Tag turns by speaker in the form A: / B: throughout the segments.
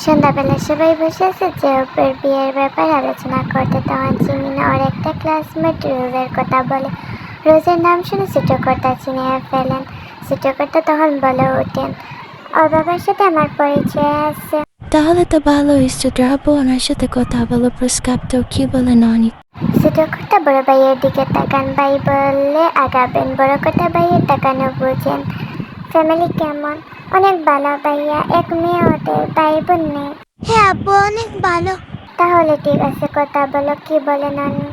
A: সন্ধ্যাবেলা সবাই বসে আছে জেউপের বিয়ের ব্যাপারে আলোচনা করতে। তখন জিমিন ওর একটা ক্লাসমেট রোজের কথা বলে। রোজের নাম শুনে ছোটকর্তা চিনিয়ে ফেলেন। ছোটকর্তা তখন বলে ওঠেন, ওর বাবার সাথে আমার পরিচয় আছে।
B: তাহলে তো ভালোই, ছোটরাবু ওনার সাথে কথা বলো। প্রস্তাব তো কি বলেন অনেক।
A: ছোটকর্তা বড় ভাইয়ের দিকে তাকান, ভাই বললে আগাবেন। বড় কর্তা ভাইয়ের তাকানো বুঝেন। ফ্যামিলি কেমন? অনেক ভালো ভাইয়া, এক মেয়ে, ওদের ভাই বোন নেই।
C: হ্যাঁ আব্বু, অনেক ভালো।
A: তাহলে ঠিক আছে, কথা বলো, কি বলে নানু?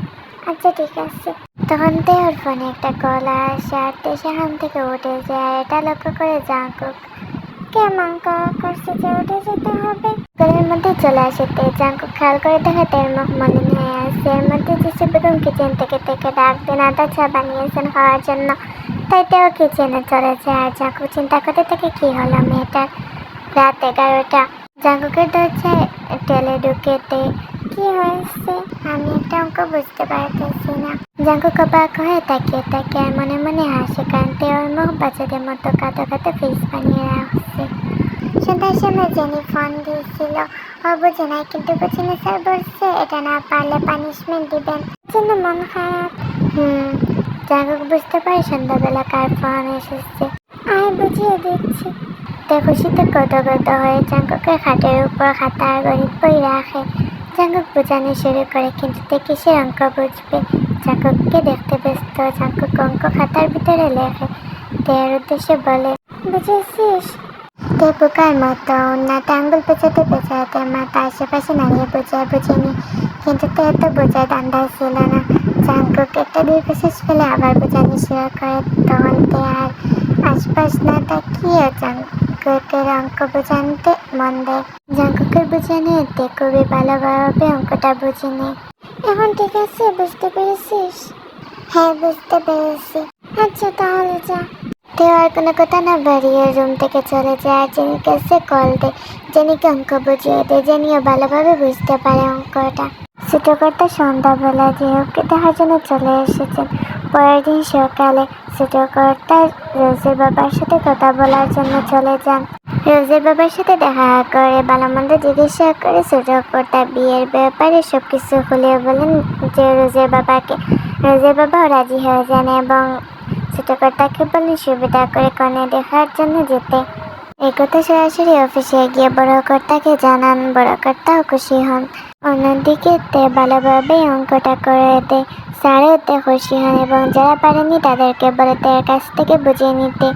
A: আচ্ছা ঠিক আছে। তখন ওর ফোনে একটা কল আসে আর সেখান থেকে উঠে যায়। আর এটা লক্ষ্য করে জাঙ্কুক কেমন করছে যে উঠে যেতে হবে। ঘরের মধ্যে চলে আসে জাঙ্কুক খেয়াল করে দেখে তের মুখ মলিন হয়ে আছে। এর মধ্যে যিশু বেগম কিচেন থেকে ডাক দেন আদা চা বানিয়েছেন খাওয়ার জন্য। তাই তেও কিচেনে চলে যায়। আর জাঙ্কুক চিন্তা করতে থাকে কি হলো মেয়েটার। রাত 11টা। জাঙ্কুকের দরজায় টেলে ঢুকেতে কি হয়েছে? আমি একটা অঙ্ক বুঝতে পারতেছি না। জাঙ্কুক অবাক হয়ে তাকিয়ে থাকে আর মনে মনে হাসে, কারণ ওর মুখ বাচ্চাদের মতো কাঁদো কাঁদো ফেস বানিয়ে রাখছে। সন্ধ্যার সময় জেনি ফোন দিয়েছিল। ও বুঝে নাই, কিন্তু কোচিনে স্যার বলছে এটা না পারলে পানিশমেন্ট দিবেন। জন্য মন খারাপ। জাঙ্কুক বুঝতে পারে সন্ধ্যাবেলা কার ফোন এসেছে। আমি বুঝিয়ে দিচ্ছি। খুশিতে গদগদ হয়ে জাঙ্কুকের খাটের উপর খাতা আর গণিত বই রাখে। জাঙ্কুক বোঝানো শুরু করে, কিন্তু কিসের অঙ্ক বুঝবে? জাঙ্কুককে দেখতে ব্যস্ত। জাঙ্কুক অঙ্ক খাতার ভিতরে লেখে। তের উদ্দেশ্যে বলে, বুঝেছিস? তে পোকার মতো উন্নাটা আঙ্গুল পেঁচাতে পেঁচাতে মাথা আশেপাশে নাড়িয়ে বুঝেনি, কিন্তু তে তো বোঝার ধান্দায় ছিল না। জাঙ্কুক একটা দীর্ঘশ্বাস ফেলে আবার বোঝানো শুরু করে। তখন তে আর আশপাশ না তাকিয়ে জাঙ্কুকের অঙ্ক বোঝানতে মন দেয়। জাঙ্কুকের বোঝানো তে খুবই ভালোভাবে অঙ্কটা বুঝে নেয়। এখন ঠিক আছে, বুঝতে পেরেছিস? হ্যাঁ বুঝতে পেরেছি। আচ্ছা তাহলে যা। আর কোনো কথা না বাড়িয়ে রুম থেকে চলে যায় আর জেনির কাছে কল দেয়। জেনিকে অঙ্ক বুঝিয়ে দেয়। জেনিও ভালোভাবে বুঝতে পারে অঙ্কটা। ছোটকর্তা সন্ধ্যাবেলা জেহুকে দেখার জন্য চলে এসেছেন। পরের দিন সকালে ছোটকর্তা রোজের বাবার সাথে কথা বলার জন্য চলে যান। রোজের বাবার সাথে দেখা করে ভালো মন্দ জিজ্ঞাসা করে ছোটকর্তা বিয়ের ব্যাপারে সবকিছু খুলিয়ে বলেন যে রোজের বাবাকে। রোজের বাবাও রাজি হয়ে যান এবং ছোটকর্তাকে বলেন সুবিধা করে কনে দেখার জন্য যেতে। এই কথা সরাসরি অফিসে গিয়ে বড় কর্তাকে জানান। বড় কর্তাও খুশি হন। অন্যদিকে তে ভালোভাবেই অঙ্কটা করে দেয়। স্যারও তে খুশি হন এবং যারা পারেনি তাদেরকে বলে তের কাছ থেকে বুঝিয়ে নিতে।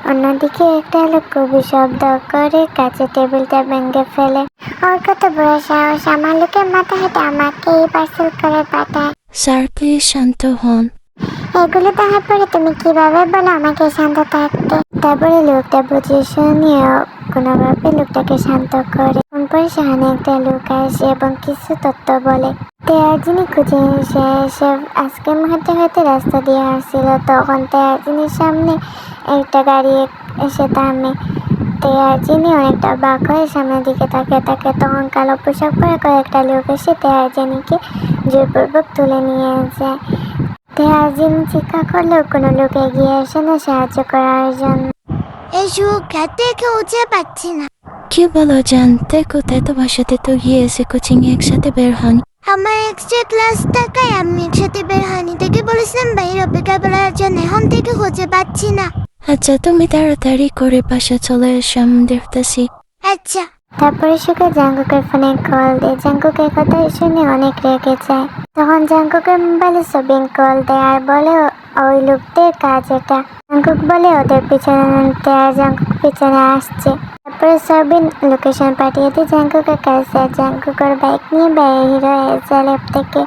A: অন্যদিকে একটা লোক খুবই শব্দ করে কাচের টেবিলটা ভেঙে ফেলে। ওর কত বড় সাহস, আমার লোকের মাথা হেঁটে আমাকে এই পার্সেল করে পাঠায়।
B: স্যার প্লিজ শান্ত হন।
A: এগুলো দেখার পরে তুমি কিভাবে বলো আমাকে শান্ত থাকতে? তারপরে লোকটা বুঝিয়ে শুনিয়ে কোনোভাবে লোকটাকে শান্ত করে। পরে সেখানে একটা লোক আসে এবং কিছু তথ্য বলে। তেয়াজিনি খুঁজে এসে আজকের মুহূর্তে হয়তো রাস্তা দিয়ে আসছিল। তখন তেয়াজিনির সামনে একটা গাড়ি এসে থামে। তেয়াজিনি অনেকটা অবাক হয়ে সামনের দিকে তাকিয়ে থাকে। তখন কালো পোশাক পরে কয়েকটা লোক এসে তেয়াজিনিকে জোরপূর্বক তুলে নিয়ে যায়। তেয়াজিনি চিৎকার করলেও কোনো লোক এগিয়ে আসে না সাহায্য করার জন্য।
C: এই খেতে খুঁজে পাচ্ছি না।
B: কি বলো জানতে? কোথায়? তোমার সাথে তো গিয়েছে কোচিং একসাথে বের হন।
C: আমার এক্সট্রা ক্লাস থাকায় আমি একসাথে বের হয়নি। থেকে বলেছিলাম বাইরে অপেক্ষা করার জন্য, এখন থেকে খুঁজে পাচ্ছি না।
B: আচ্ছা তুমি তাড়াতাড়ি করে বাসা চলে এসো, আমি দেখতেছি।
C: আচ্ছা।
A: তারপরে সুখে জাঙ্কুকের ফোনে কল দেয়। জাঙ্কুকের কথা শুনে অনেক রেগে যায়। তখন জাঙ্কুকের মোবাইলে সবিন কল দেয় আর বলে ওই লোকদের কাজ এটা। জাঙ্কুক বলে ওদের পিছনে আর জাঙ্কুক পিছনে আসছে। তারপরে সবিন লোকেশন পাঠিয়ে দিয়ে জাঙ্কুকের কাছে। জাঙ্কুকের বাইক নিয়ে বের হয়ে যায় ল্যাব থেকে।